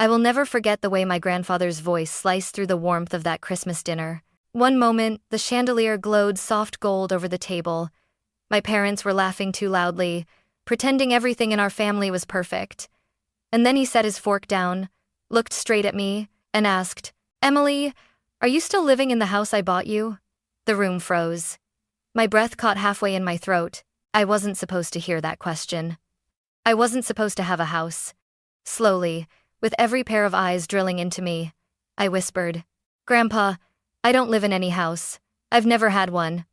I will never forget the way my grandfather's voice sliced through the warmth of that Christmas dinner. One moment, the chandelier glowed soft gold over the table. My parents were laughing too loudly, pretending everything in our family was perfect. And then he set his fork down, looked straight at me, and asked, "Emily, are you still living in the house I bought you?" The room froze. My breath caught halfway in my throat. I wasn't supposed to hear that question. I wasn't supposed to have a house. Slowly, with every pair of eyes drilling into me, I whispered, "Grandpa, I don't live in any house. I've never had one."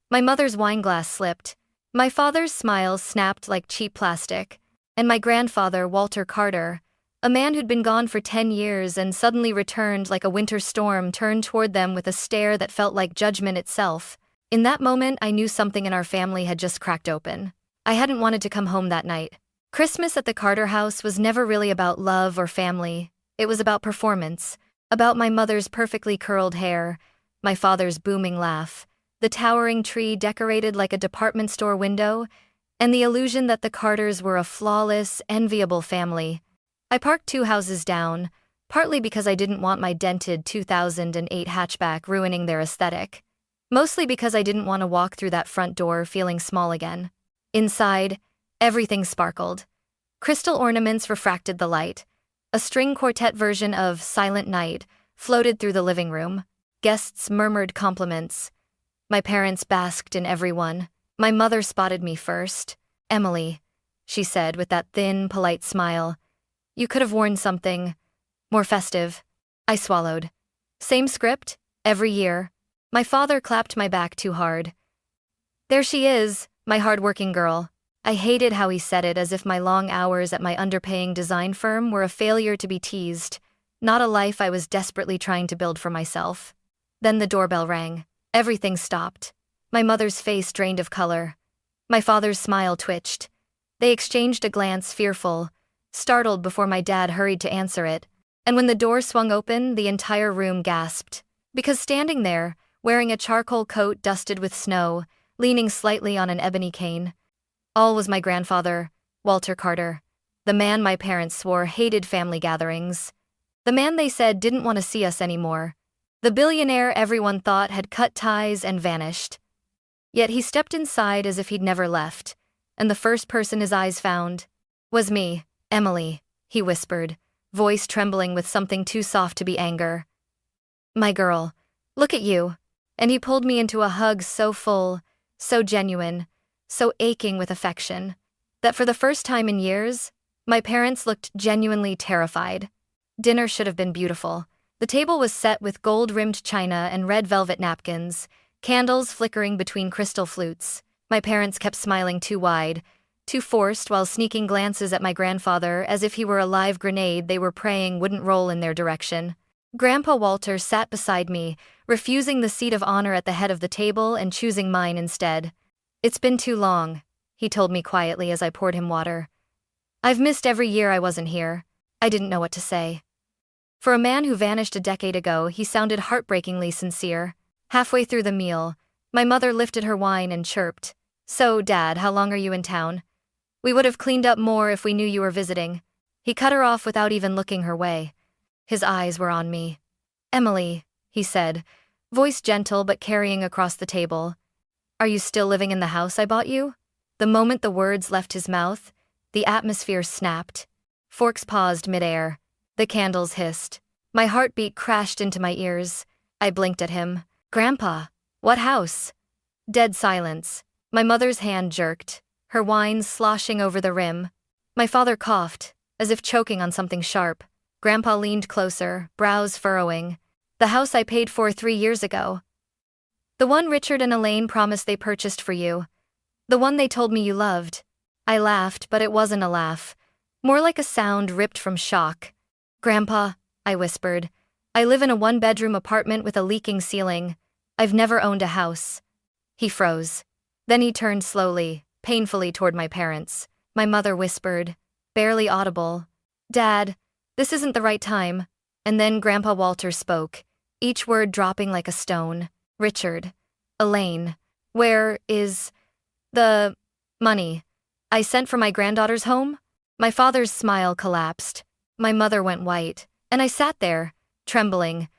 My mother's wine glass slipped. My father's smile snapped like cheap plastic. And my grandfather, Walter Carter, a man who'd been gone for 10 years and suddenly returned like a winter storm, turned toward them with a stare that felt like judgment itself. In that moment, I knew something in our family had just cracked open. I hadn't wanted to come home that night. Christmas at the Carter house was never really about love or family. It was about performance, about my mother's perfectly curled hair, my father's booming laugh, the towering tree decorated like a department store window, and the illusion that the Carters were a flawless, enviable family. I parked 2 houses down, partly because I didn't want my dented 2008 hatchback ruining their aesthetic, mostly because I didn't want to walk through that front door feeling small again. Inside, everything sparkled. Crystal ornaments refracted the light. A string quartet version of Silent Night floated through the living room. Guests murmured compliments. My parents basked in every one. My mother spotted me first. "Emily," she said with that thin, polite smile, "you could have worn something more festive." I swallowed. Same script, every year. My father clapped my back too hard. "There she is, my hardworking girl." I hated how he said it, as if my long hours at my underpaying design firm were a failure to be teased, not a life I was desperately trying to build for myself. Then the doorbell rang. Everything stopped. My mother's face drained of color. My father's smile twitched. They exchanged a glance, fearful, startled, before my dad hurried to answer it. And when the door swung open, the entire room gasped. Because standing there, wearing a charcoal coat dusted with snow, leaning slightly on an ebony cane, all was my grandfather, Walter Carter, the man my parents swore hated family gatherings, the man they said didn't want to see us anymore, the billionaire everyone thought had cut ties and vanished. Yet he stepped inside as if he'd never left, and the first person his eyes found was me. "Emily," he whispered, voice trembling with something too soft to be anger. "My girl, look at you." And he pulled me into a hug so full, so genuine, so aching with affection, that for the first time in years, my parents looked genuinely terrified. Dinner should have been beautiful. The table was set with gold-rimmed china and red velvet napkins, candles flickering between crystal flutes. My parents kept smiling too wide, too forced, while sneaking glances at my grandfather as if he were a live grenade they were praying wouldn't roll in their direction. Grandpa Walter sat beside me, refusing the seat of honor at the head of the table and choosing mine instead. "It's been too long," he told me quietly as I poured him water. "I've missed every year I wasn't here." I didn't know what to say. For a man who vanished a decade ago, he sounded heartbreakingly sincere. Halfway through the meal, my mother lifted her wine and chirped, "So, Dad, how long are you in town? We would have cleaned up more if we knew you were visiting." He cut her off without even looking her way. His eyes were on me. "Emily," he said, voice gentle but carrying across the table, "are you still living in the house I bought you?" The moment the words left his mouth, the atmosphere snapped. Forks paused midair. The candles hissed. My heartbeat crashed into my ears. I blinked at him. "Grandpa, what house?" Dead silence. My mother's hand jerked, her wine sloshing over the rim. My father coughed, as if choking on something sharp. Grandpa leaned closer, brows furrowing. "The house I paid for 3 years ago. The one Richard and Elaine promised they purchased for you. The one they told me you loved." I laughed, but it wasn't a laugh. More like a sound ripped from shock. "Grandpa," I whispered, "I live in a 1-bedroom apartment with a leaking ceiling. I've never owned a house." He froze. Then he turned slowly, painfully toward my parents. My mother whispered, barely audible, "Dad, this isn't the right time." And then Grandpa Walter spoke, each word dropping like a stone. "Richard, Elaine, where is the money I sent for my granddaughter's home?" My father's smile collapsed. My mother went white, and I sat there, trembling,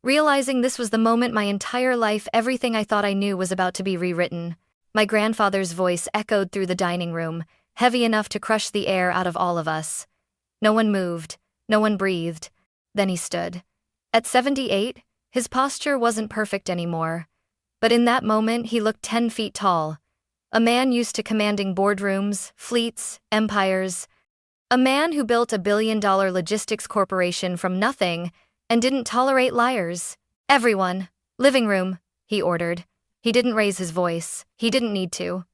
realizing this was the moment my entire life, everything I thought I knew, was about to be rewritten. My grandfather's voice echoed through the dining room, heavy enough to crush the air out of all of us. No one moved, no one breathed. Then he stood. At 78, his posture wasn't perfect anymore. But in that moment, he looked 10 feet tall. A man used to commanding boardrooms, fleets, empires. A man who built a billion-dollar logistics corporation from nothing and didn't tolerate liars. "Everyone, living room," he ordered. He didn't raise his voice. He didn't need to.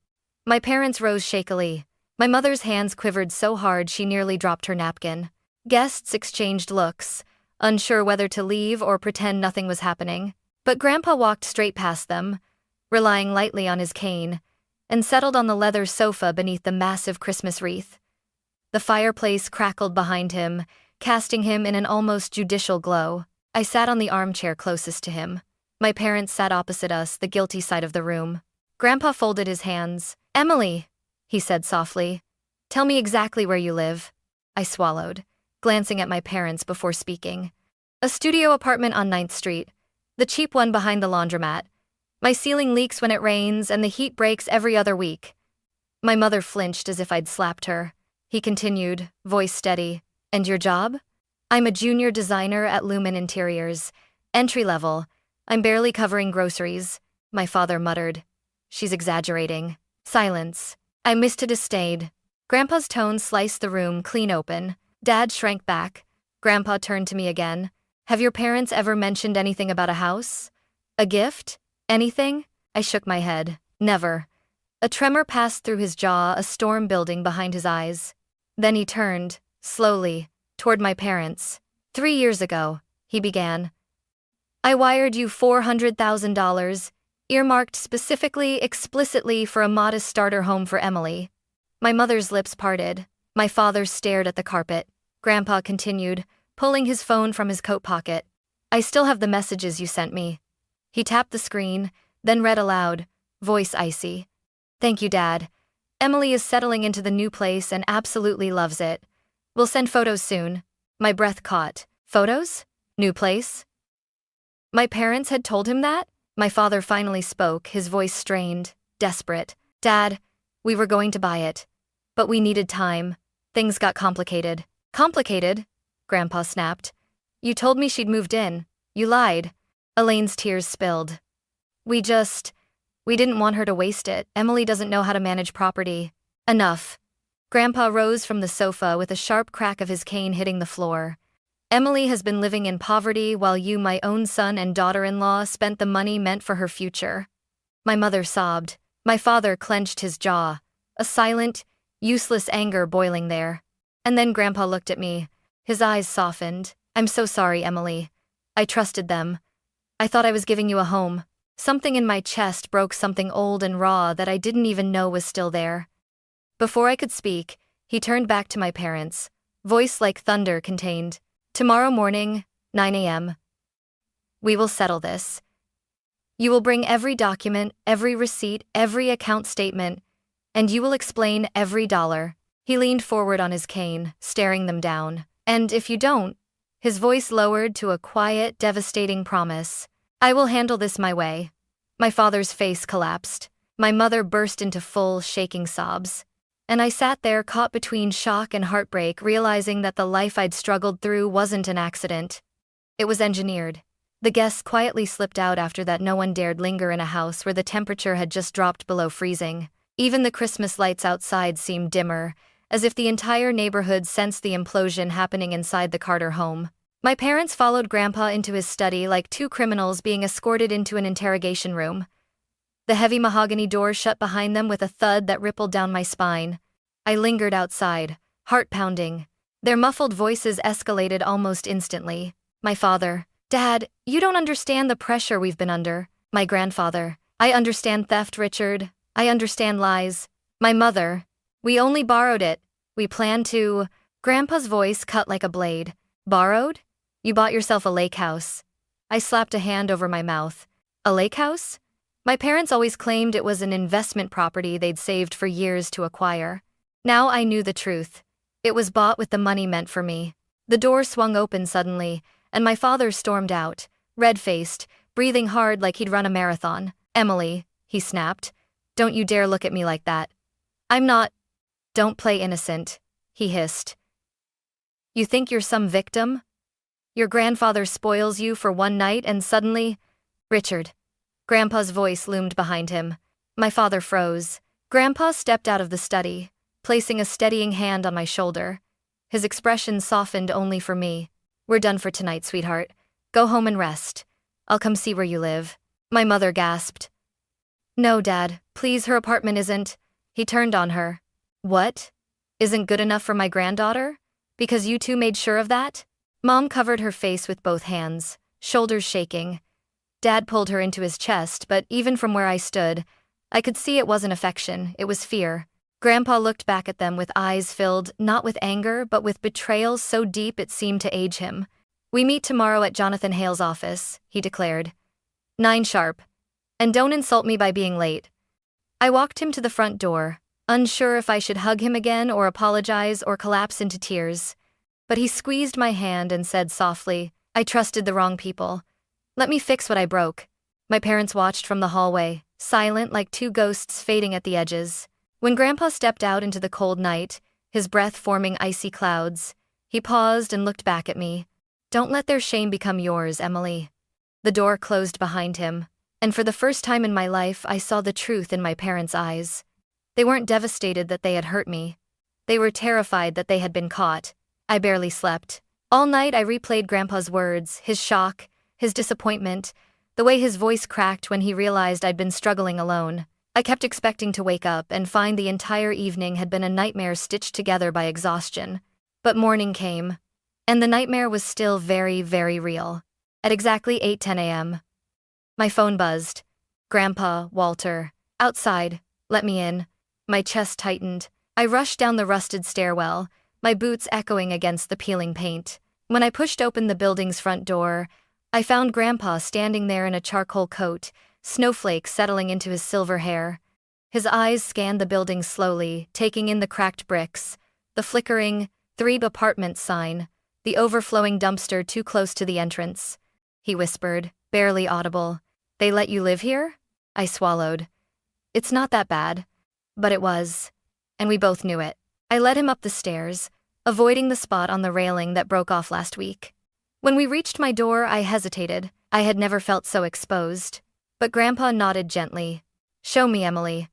My parents rose shakily. My mother's hands quivered so hard she nearly dropped her napkin. Guests exchanged looks, unsure whether to leave or pretend nothing was happening. But Grandpa walked straight past them, relying lightly on his cane, and settled on the leather sofa beneath the massive Christmas wreath. The fireplace crackled behind him, casting him in an almost judicial glow. I sat on the armchair closest to him. My parents sat opposite us, the guilty side of the room. Grandpa folded his hands. "Emily," he said softly, "tell me exactly where you live." I swallowed, glancing at my parents before speaking. "A studio apartment on 9th Street, the cheap one behind the laundromat. My ceiling leaks when it rains and the heat breaks every other week." My mother flinched as if I'd slapped her. He continued, voice steady. "And your job?" "I'm a junior designer at Lumen Interiors. Entry level. I'm barely covering groceries," my father muttered. "She's exaggerating." Silence. I missed a stayed. Grandpa's tone sliced the room clean open. Dad shrank back. Grandpa turned to me again. "Have your parents ever mentioned anything about a house? A gift? Anything?" I shook my head. "Never." A tremor passed through his jaw, a storm building behind his eyes. Then he turned, slowly, toward my parents. "3 years ago," he began, "I wired you $400,000, earmarked specifically, explicitly for a modest starter home for Emily." My mother's lips parted. My father stared at the carpet. Grandpa continued, pulling his phone from his coat pocket. "I still have the messages you sent me." He tapped the screen, then read aloud, voice icy. "Thank you, Dad. Emily is settling into the new place and absolutely loves it. We'll send photos soon." My breath caught. Photos? New place? My parents had told him that? My father finally spoke, his voice strained, desperate. "Dad, we were going to buy it. But we needed time. Things got complicated." "Complicated?" Grandpa snapped. "You told me she'd moved in. You lied." Elaine's tears spilled. We didn't want her to waste it. Emily doesn't know how to manage property." "Enough." Grandpa rose from the sofa with a sharp crack of his cane hitting the floor. "Emily has been living in poverty while you, my own son and daughter-in-law, spent the money meant for her future." My mother sobbed. My father clenched his jaw, a silent, useless anger boiling there. And then Grandpa looked at me. His eyes softened. "I'm so sorry, Emily. I trusted them. I thought I was giving you a home." Something in my chest broke, something old and raw that I didn't even know was still there. Before I could speak, he turned back to my parents, voice like thunder contained. "Tomorrow morning, 9 a.m. We will settle this. You will bring every document, every receipt, every account statement, and you will explain every dollar." He leaned forward on his cane, staring them down. "And if you don't," his voice lowered to a quiet, devastating promise, "I will handle this my way." My father's face collapsed. My mother burst into full, shaking sobs. And I sat there, caught between shock and heartbreak, realizing that the life I'd struggled through wasn't an accident. It was engineered. The guests quietly slipped out after that. No one dared linger in a house where the temperature had just dropped below freezing. Even the Christmas lights outside seemed dimmer, as if the entire neighborhood sensed the implosion happening inside the Carter home. My parents followed Grandpa into his study like two criminals being escorted into an interrogation room. The heavy mahogany door shut behind them with a thud that rippled down my spine. I lingered outside, heart pounding. Their muffled voices escalated almost instantly. My father, "Dad, you don't understand the pressure we've been under." My grandfather, "I understand theft, Richard. I understand lies." My mother, "We only borrowed it. We plan to..." Grandpa's voice cut like a blade. "Borrowed? You bought yourself a lake house." I slapped a hand over my mouth. "A lake house?" My parents always claimed it was an investment property they'd saved for years to acquire. Now I knew the truth. It was bought with the money meant for me. The door swung open suddenly, and my father stormed out, red-faced, breathing hard like he'd run a marathon. "Emily," he snapped, "don't you dare look at me like that. I'm not—" "Don't play innocent," he hissed. "You think you're some victim? Your grandfather spoils you for one night and suddenly—" "Richard." Grandpa's voice loomed behind him. My father froze. Grandpa stepped out of the study, placing a steadying hand on my shoulder. His expression softened only for me. "We're done for tonight, sweetheart. Go home and rest. I'll come see where you live." My mother gasped. "No, Dad, please, her apartment isn't—" He turned on her. "What? Isn't good enough for my granddaughter? Because you two made sure of that?" Mom covered her face with both hands, shoulders shaking. Dad pulled her into his chest, but even from where I stood, I could see it wasn't affection, it was fear. Grandpa looked back at them with eyes filled not with anger but with betrayal so deep it seemed to age him. "We meet tomorrow at Jonathan Hale's office," he declared. 9 sharp. And don't insult me by being late." I walked him to the front door, unsure if I should hug him again or apologize or collapse into tears. But he squeezed my hand and said softly, "I trusted the wrong people. Let me fix what I broke." My parents watched from the hallway, silent like two ghosts fading at the edges. When Grandpa stepped out into the cold night, his breath forming icy clouds, he paused and looked back at me. "Don't let their shame become yours, Emily." The door closed behind him, and for the first time in my life I saw the truth in my parents' eyes. They weren't devastated that they had hurt me. They were terrified that they had been caught. I barely slept. All night I replayed Grandpa's words, his shock, his disappointment, the way his voice cracked when he realized I'd been struggling alone. I kept expecting to wake up and find the entire evening had been a nightmare stitched together by exhaustion. But morning came, and the nightmare was still very, very real. At exactly 8:10 a.m., my phone buzzed. "Grandpa, Walter. Outside. Let me in." My chest tightened. I rushed down the rusted stairwell, my boots echoing against the peeling paint. When I pushed open the building's front door, I found Grandpa standing there in a charcoal coat, snowflakes settling into his silver hair. His eyes scanned the building slowly, taking in the cracked bricks, the flickering 3-apartment sign, the overflowing dumpster too close to the entrance. He whispered, barely audible, "They let you live here?" I swallowed. It's not that bad. But it was. And we both knew it. I led him up the stairs, avoiding the spot on the railing that broke off last week. When we reached my door, I hesitated. I had never felt so exposed. But Grandpa nodded gently. "Show me, Emily.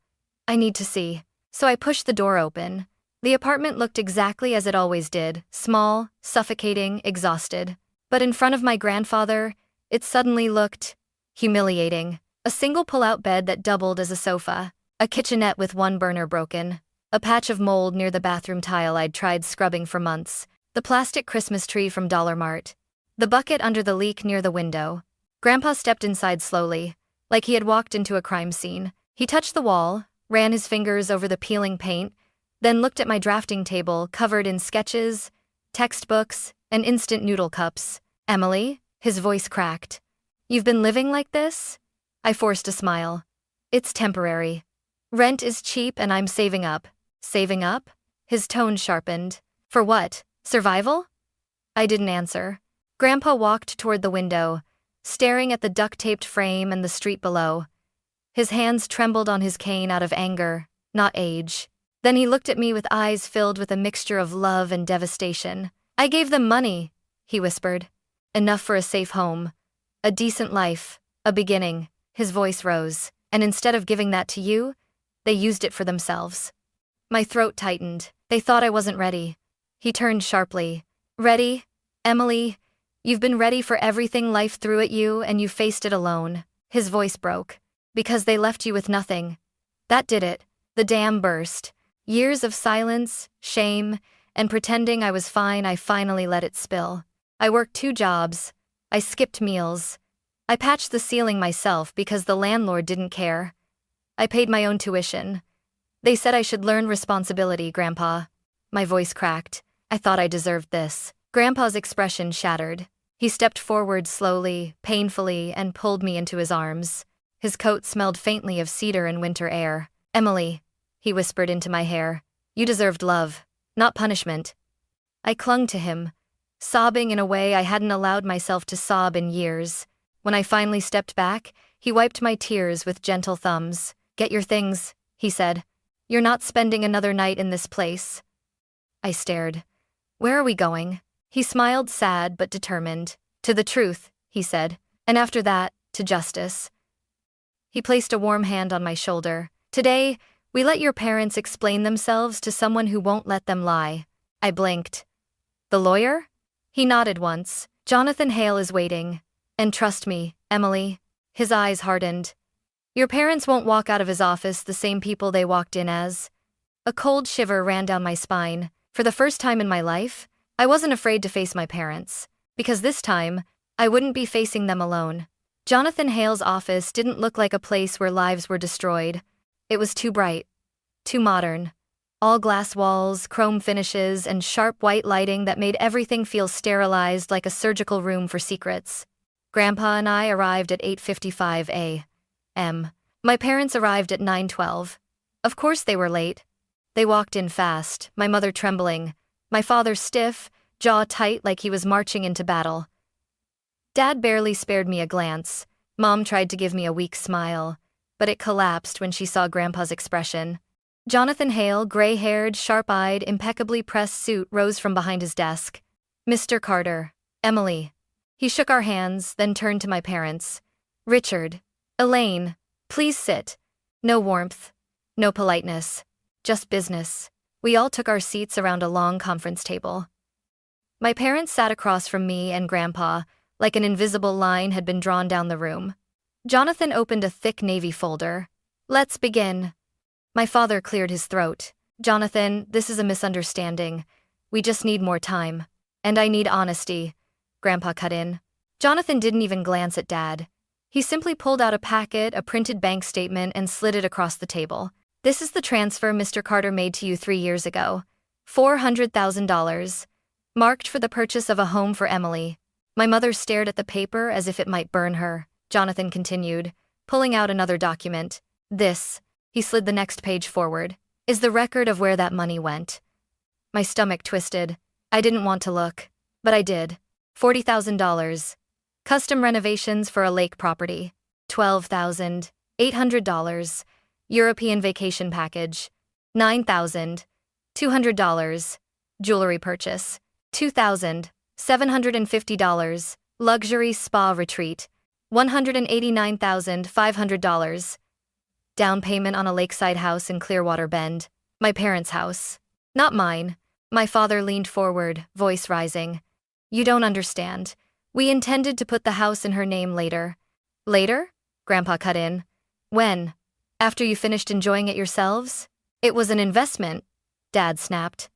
I need to see." So I pushed the door open. The apartment looked exactly as it always did, small, suffocating, exhausted. But in front of my grandfather, it suddenly looked humiliating. A single pull-out bed that doubled as a sofa, a kitchenette with one burner broken, a patch of mold near the bathroom tile I'd tried scrubbing for months, the plastic Christmas tree from Dollar Mart, the bucket under the leak near the window. Grandpa stepped inside slowly, like he had walked into a crime scene. He touched the wall, ran his fingers over the peeling paint, then looked at my drafting table covered in sketches, textbooks, and instant noodle cups. "Emily?" His voice cracked. "You've been living like this?" I forced a smile. "It's temporary. Rent is cheap and I'm saving up." "Saving up?" His tone sharpened. "For what? Survival?" I didn't answer. Grandpa walked toward the window, staring at the duct-taped frame and the street below. His hands trembled on his cane out of anger, not age. Then he looked at me with eyes filled with a mixture of love and devastation. "I gave them money," he whispered. "Enough for a safe home, a decent life, a beginning." His voice rose. "And instead of giving that to you, they used it for themselves." My throat tightened. They thought I wasn't ready. He turned sharply. "Ready? Emily, you've been ready for everything life threw at you and you faced it alone." His voice broke. "Because they left you with nothing. That did it." The dam burst. Years of silence, shame, and pretending I was fine, I finally let it spill. I worked 2 jobs. I skipped meals. I patched the ceiling myself because the landlord didn't care. I paid my own tuition. They said I should learn responsibility, Grandpa. My voice cracked. I thought I deserved this. Grandpa's expression shattered. He stepped forward slowly, painfully, and pulled me into his arms. His coat smelled faintly of cedar and winter air. "Emily," he whispered into my hair, "you deserved love, not punishment." I clung to him, sobbing in a way I hadn't allowed myself to sob in years. When I finally stepped back, he wiped my tears with gentle thumbs. "Get your things," he said. "You're not spending another night in this place." I stared. "Where are we going?" He smiled, sad but determined. "To the truth," he said. "And after that, to justice." He placed a warm hand on my shoulder. "Today, we let your parents explain themselves to someone who won't let them lie." I blinked. "The lawyer?" He nodded once. "Jonathan Hale is waiting. And trust me, Emily." His eyes hardened. "Your parents won't walk out of his office the same people they walked in as." A cold shiver ran down my spine. For the first time in my life, I wasn't afraid to face my parents. Because this time, I wouldn't be facing them alone. Jonathan Hale's office didn't look like a place where lives were destroyed. It was too bright, too modern. All glass walls, chrome finishes, and sharp white lighting that made everything feel sterilized like a surgical room for secrets. Grandpa and I arrived at 8:55 a.m. My parents arrived at 9:12. Of course they were late. They walked in fast, my mother trembling, my father stiff, jaw tight like he was marching into battle. Dad barely spared me a glance. Mom tried to give me a weak smile, but it collapsed when she saw Grandpa's expression. Jonathan Hale, gray-haired, sharp-eyed, impeccably pressed suit rose from behind his desk. "Mr. Carter, Emily." He shook our hands, then turned to my parents. "Richard, Elaine, please sit." No warmth, no politeness, just business. We all took our seats around a long conference table. My parents sat across from me and Grandpa, like an invisible line had been drawn down the room. Jonathan opened a thick navy folder. "Let's begin." My father cleared his throat. "Jonathan, this is a misunderstanding. We just need more time. And I need honesty," Grandpa cut in. Jonathan didn't even glance at Dad. He simply pulled out a packet, a printed bank statement, and slid it across the table. "This is the transfer Mr. Carter made to you 3 years ago. $400,000. Marked for the purchase of a home for Emily." My mother stared at the paper as if it might burn her. Jonathan continued, pulling out another document. "This," he slid the next page forward, "is the record of where that money went." My stomach twisted. I didn't want to look, but I did. $40,000. Custom renovations for a lake property. $12,800. European vacation package. $9,200. Jewelry purchase. $2,750. Luxury spa retreat. $189,500. Down payment on a lakeside house in Clearwater Bend. My parents' house. Not mine. My father leaned forward, voice rising. "You don't understand. We intended to put the house in her name later." "Later?" Grandpa cut in. "When? After you finished enjoying it yourselves?" "It was an investment," Dad snapped.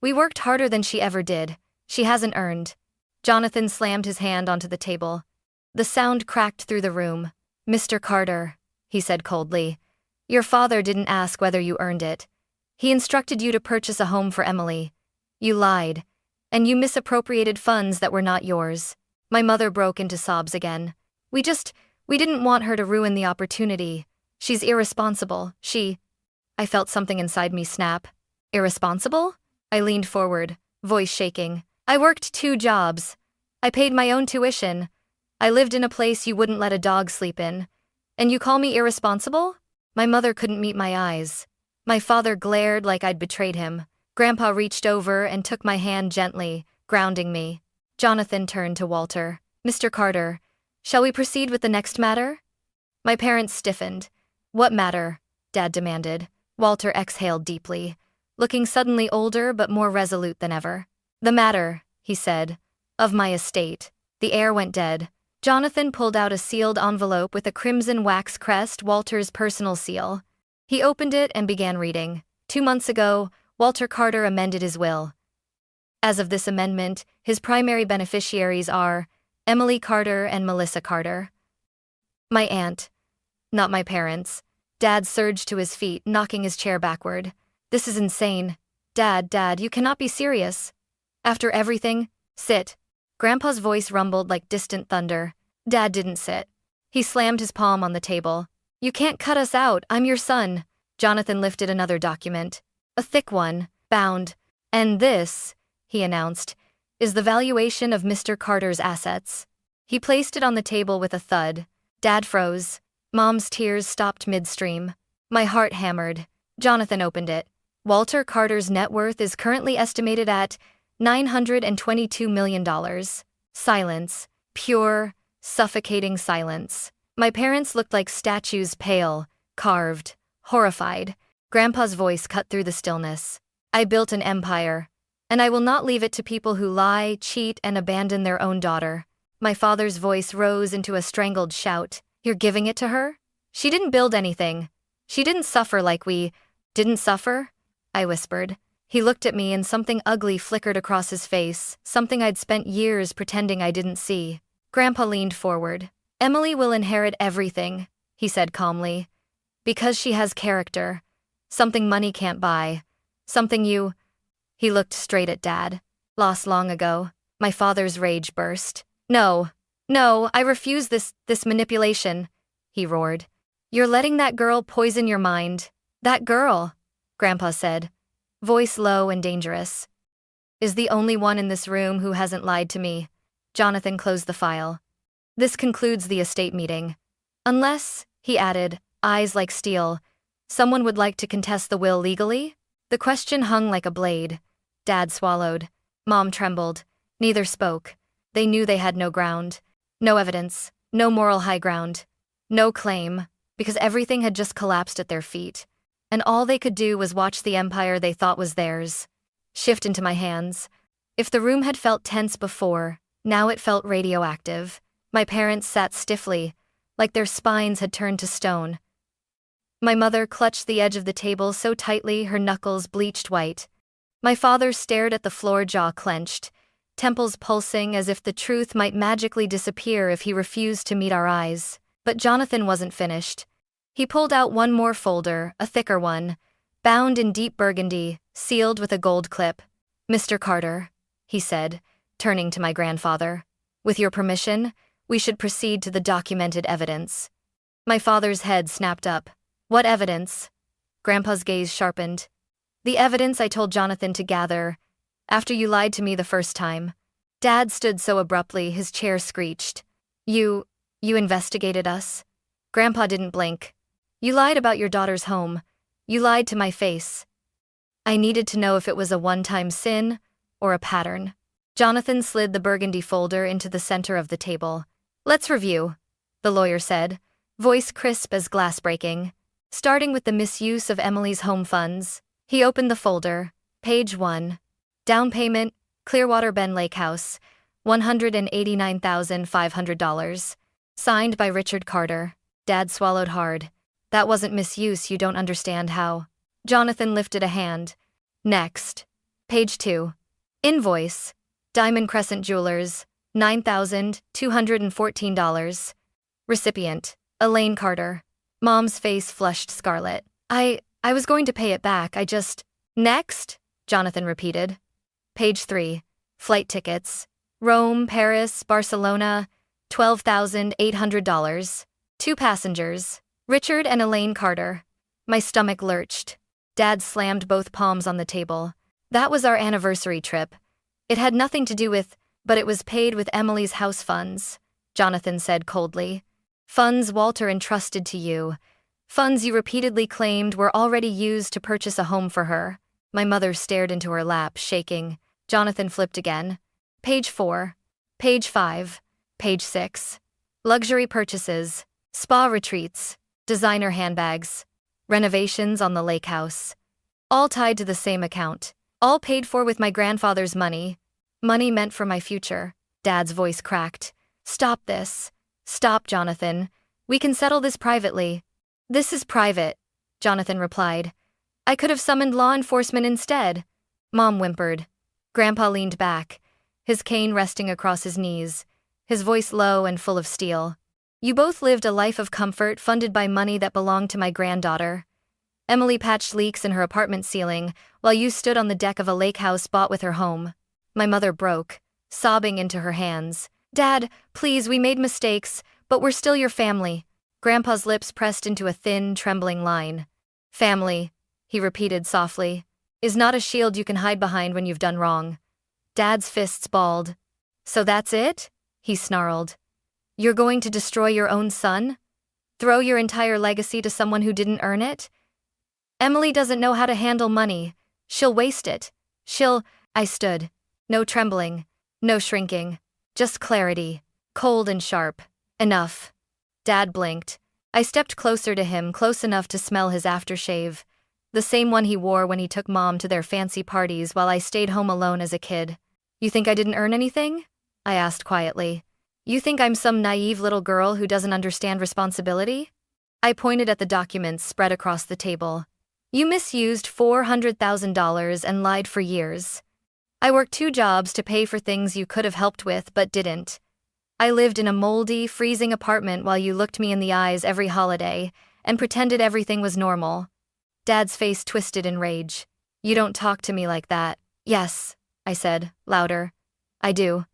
"We worked harder than she ever did. She hasn't earned." Jonathan slammed his hand onto the table. The sound cracked through the room. "Mr. Carter," he said coldly, "your father didn't ask whether you earned it. He instructed you to purchase a home for Emily. You lied, and you misappropriated funds that were not yours." My mother broke into sobs again. We didn't want her to ruin the opportunity. She's irresponsible. I felt something inside me snap. Irresponsible? I leaned forward, voice shaking. "I worked 2 jobs. I paid my own tuition. I lived in a place you wouldn't let a dog sleep in. And you call me irresponsible?" My mother couldn't meet my eyes. My father glared like I'd betrayed him. Grandpa reached over and took my hand gently, grounding me. Jonathan turned to Walter. "Mr. Carter, shall we proceed with the next matter?" My parents stiffened. "What matter?" Dad demanded. Walter exhaled deeply, looking suddenly older but more resolute than ever. "The matter," he said, "of my estate." The air went dead. Jonathan pulled out a sealed envelope with a crimson wax crest, Walter's personal seal. He opened it and began reading. 2 months ago, Walter Carter amended his will. As of this amendment, his primary beneficiaries are Emily Carter and Melissa Carter. My aunt. Not my parents. Dad surged to his feet, knocking his chair backward. "This is insane. Dad, you cannot be serious. After everything, sit." Grandpa's voice rumbled like distant thunder. Dad didn't sit. He slammed his palm on the table. "You can't cut us out, I'm your son." Jonathan lifted another document. A thick one, bound. "And this," he announced, is the valuation of Mr. Carter's assets. He placed it on the table with a thud. Dad froze. Mom's tears stopped midstream. My heart hammered. Jonathan opened it. Walter Carter's net worth is currently estimated at $922 million. Silence. Pure, suffocating silence. My parents looked like statues, pale, carved, horrified. Grandpa's voice cut through the stillness. I built an empire, and I will not leave it to people who lie, cheat, and abandon their own daughter. My father's voice rose into a strangled shout. You're giving it to her? She didn't build anything. She didn't suffer like we didn't suffer, I whispered. He looked at me and something ugly flickered across his face, something I'd spent years pretending I didn't see. Grandpa leaned forward. Emily will inherit everything, he said calmly. Because she has character. Something money can't buy. Something you... He looked straight at Dad. Lost long ago. My father's rage burst. No, I refuse this manipulation, he roared. You're letting that girl poison your mind. That girl, Grandpa said, voice low and dangerous, is the only one in this room who hasn't lied to me. Jonathan closed the file. This concludes the estate meeting. Unless, he added, eyes like steel, someone would like to contest the will legally? The question hung like a blade. Dad swallowed. Mom trembled. Neither spoke. They knew they had no ground. No evidence. No moral high ground. No claim, because everything had just collapsed at their feet. And all they could do was watch the empire they thought was theirs shift into my hands. If the room had felt tense before, now it felt radioactive. My parents sat stiffly, like their spines had turned to stone. My mother clutched the edge of the table so tightly her knuckles bleached white. My father stared at the floor, jaw clenched, temples pulsing as if the truth might magically disappear if he refused to meet our eyes. But Jonathan wasn't finished. He pulled out one more folder, a thicker one, bound in deep burgundy, sealed with a gold clip. Mr. Carter, he said, turning to my grandfather, with your permission, we should proceed to the documented evidence. My father's head snapped up. What evidence? Grandpa's gaze sharpened. The evidence I told Jonathan to gather, after you lied to me the first time. Dad stood so abruptly, his chair screeched. You investigated us? Grandpa didn't blink. You lied about your daughter's home. You lied to my face. I needed to know if it was a one-time sin or a pattern. Jonathan slid the burgundy folder into the center of the table. Let's review, the lawyer said, voice crisp as glass breaking. Starting with the misuse of Emily's home funds, he opened the folder. Page 1. Down payment, Clearwater Bend Lake House, $189,500. Signed by Richard Carter. Dad swallowed hard. That wasn't misuse, you don't understand how. Jonathan lifted a hand. Next. Page 2. Invoice. Diamond Crescent Jewelers, $9,214. Recipient. Elaine Carter. Mom's face flushed scarlet. I was going to pay it back, Next, Jonathan repeated. Page 3. Flight tickets. Rome, Paris, Barcelona, $12,800. 2 passengers. Richard and Elaine Carter. My stomach lurched. Dad slammed both palms on the table. That was our anniversary trip. It had nothing to do with, but it was paid with Emily's house funds, Jonathan said coldly. Funds Walter entrusted to you. Funds you repeatedly claimed were already used to purchase a home for her. My mother stared into her lap, shaking. Jonathan flipped again. Page 4. Page 5. Page 6. Luxury purchases. Spa retreats. Designer handbags. Renovations on the lake house. All tied to the same account. All paid for with my grandfather's money. Money meant for my future. Dad's voice cracked. Stop this. Stop, Jonathan. We can settle this privately. This is private, Jonathan replied. I could have summoned law enforcement instead. Mom whimpered. Grandpa leaned back, his cane resting across his knees, his voice low and full of steel. You both lived a life of comfort funded by money that belonged to my granddaughter. Emily patched leaks in her apartment ceiling while you stood on the deck of a lake house bought with her home. My mother broke, sobbing into her hands. Dad, please, we made mistakes, but we're still your family. Grandpa's lips pressed into a thin, trembling line. Family, he repeated softly, is not a shield you can hide behind when you've done wrong. Dad's fists balled. So that's it? He snarled. You're going to destroy your own son? Throw your entire legacy to someone who didn't earn it? Emily doesn't know how to handle money. She'll waste it. I stood. No trembling. No shrinking. Just clarity. Cold and sharp. Enough. Dad blinked. I stepped closer to him, close enough to smell his aftershave. The same one he wore when he took Mom to their fancy parties while I stayed home alone as a kid. You think I didn't earn anything? I asked quietly. You think I'm some naive little girl who doesn't understand responsibility? I pointed at the documents spread across the table. You misused $400,000 and lied for years. I worked 2 jobs to pay for things you could have helped with but didn't. I lived in a moldy, freezing apartment while you looked me in the eyes every holiday and pretended everything was normal. Dad's face twisted in rage. You don't talk to me like that. Yes, I said, louder. I do.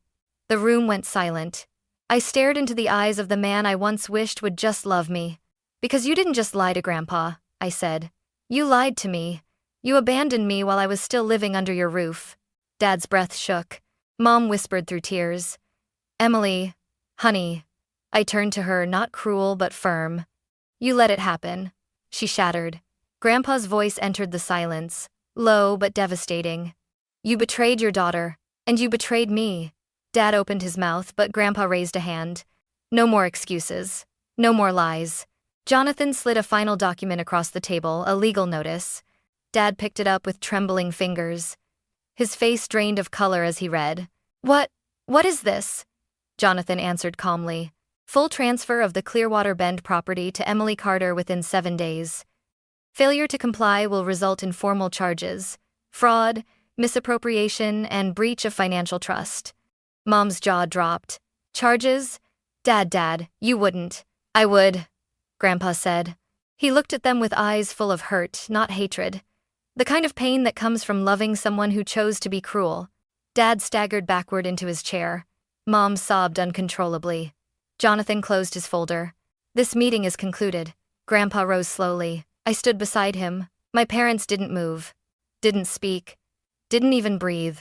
The room went silent. I stared into the eyes of the man I once wished would just love me. Because you didn't just lie to Grandpa, I said. You lied to me. You abandoned me while I was still living under your roof. Dad's breath shook. Mom whispered through tears. Emily, honey. I turned to her, not cruel but firm. You let it happen. She shattered. Grandpa's voice entered the silence, low but devastating. You betrayed your daughter, and you betrayed me. Dad opened his mouth, but Grandpa raised a hand. No more excuses. No more lies. Jonathan slid a final document across the table, a legal notice. Dad picked it up with trembling fingers. His face drained of color as he read. What is this? Jonathan answered calmly. Full transfer of the Clearwater Bend property to Emily Carter within 7 days. Failure to comply will result in formal charges: fraud, misappropriation, and breach of financial trust. Mom's jaw dropped. Charges? Dad, you wouldn't. I would, Grandpa said. He looked at them with eyes full of hurt, not hatred. The kind of pain that comes from loving someone who chose to be cruel. Dad staggered backward into his chair. Mom sobbed uncontrollably. Jonathan closed his folder. This meeting is concluded. Grandpa rose slowly. I stood beside him. My parents didn't move. Didn't speak. Didn't even breathe.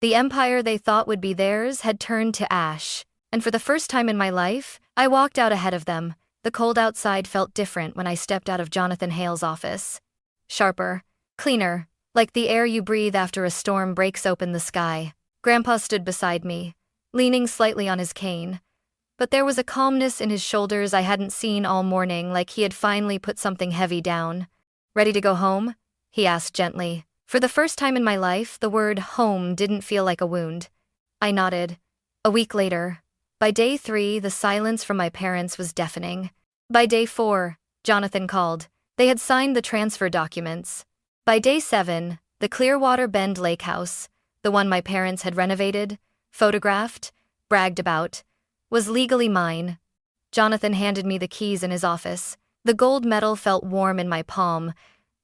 The empire they thought would be theirs had turned to ash. And for the first time in my life, I walked out ahead of them. The cold outside felt different when I stepped out of Jonathan Hale's office. Sharper. Cleaner. Like the air you breathe after a storm breaks open the sky. Grandpa stood beside me, leaning slightly on his cane. But there was a calmness in his shoulders I hadn't seen all morning, like he had finally put something heavy down. Ready to go home? He asked gently. For the first time in my life, the word home didn't feel like a wound. I nodded. A week later. By day 3, the silence from my parents was deafening. By day 4, Jonathan called. They had signed the transfer documents. By day 7, the Clearwater Bend Lake House, the one my parents had renovated, photographed, bragged about, was legally mine. Jonathan handed me the keys in his office. The gold medal felt warm in my palm,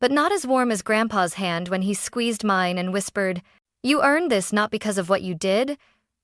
but not as warm as Grandpa's hand when he squeezed mine and whispered, You earned this not because of what you did,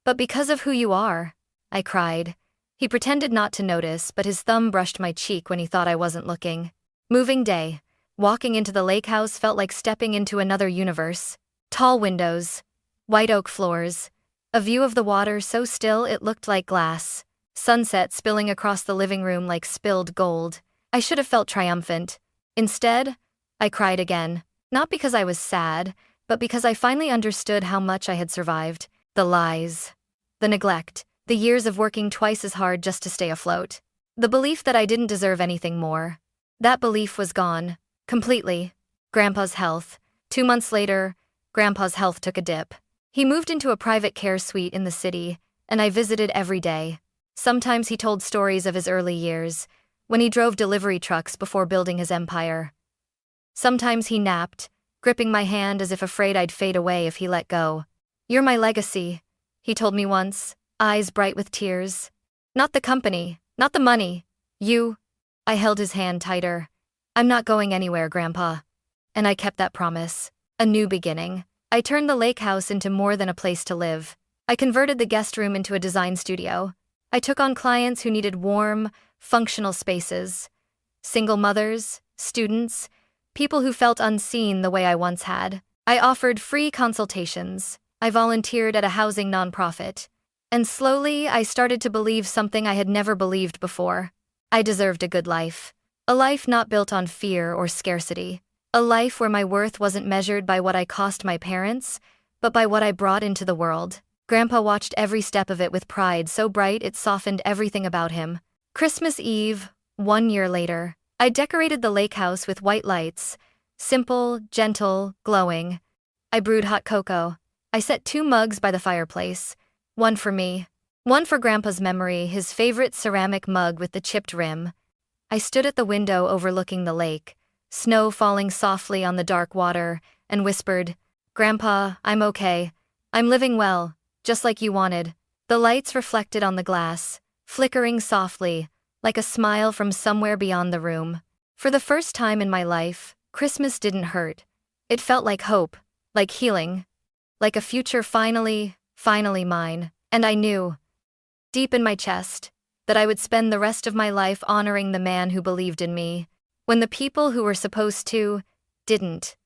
but because of who you are. I cried. He pretended not to notice, but his thumb brushed my cheek when he thought I wasn't looking. Moving day. Walking into the lake house felt like stepping into another universe. Tall windows. White oak floors. A view of the water so still it looked like glass. Sunset spilling across the living room like spilled gold. I should have felt triumphant. Instead, I cried again. Not because I was sad, but because I finally understood how much I had survived. The lies. The neglect. The years of working twice as hard just to stay afloat. The belief that I didn't deserve anything more. That belief was gone. Completely. Grandpa's health. 2 months later, Grandpa's health took a dip. He moved into a private care suite in the city, and I visited every day. Sometimes he told stories of his early years, when he drove delivery trucks before building his empire. Sometimes he napped, gripping my hand as if afraid I'd fade away if he let go. You're my legacy, he told me once, eyes bright with tears. Not the company, not the money. You. I held his hand tighter. I'm not going anywhere, Grandpa. And I kept that promise. A new beginning. I turned the lake house into more than a place to live. I converted the guest room into a design studio. I took on clients who needed warm, functional spaces. Single mothers, students, people who felt unseen the way I once had. I offered free consultations. I volunteered at a housing nonprofit. And slowly, I started to believe something I had never believed before. I deserved a good life. A life not built on fear or scarcity. A life where my worth wasn't measured by what I cost my parents, but by what I brought into the world. Grandpa watched every step of it with pride so bright it softened everything about him. Christmas Eve, 1 year later, I decorated the lake house with white lights. Simple, gentle, glowing. I brewed hot cocoa. I set 2 mugs by the fireplace. One for me. One for Grandpa's memory, his favorite ceramic mug with the chipped rim. I stood at the window overlooking the lake, snow falling softly on the dark water, and whispered, "Grandpa, I'm okay. I'm living well, just like you wanted." The lights reflected on the glass, flickering softly, like a smile from somewhere beyond the room. For the first time in my life, Christmas didn't hurt. It felt like hope, like healing, like a future finally mine. And I knew, deep in my chest, that I would spend the rest of my life honoring the man who believed in me, when the people who were supposed to, didn't.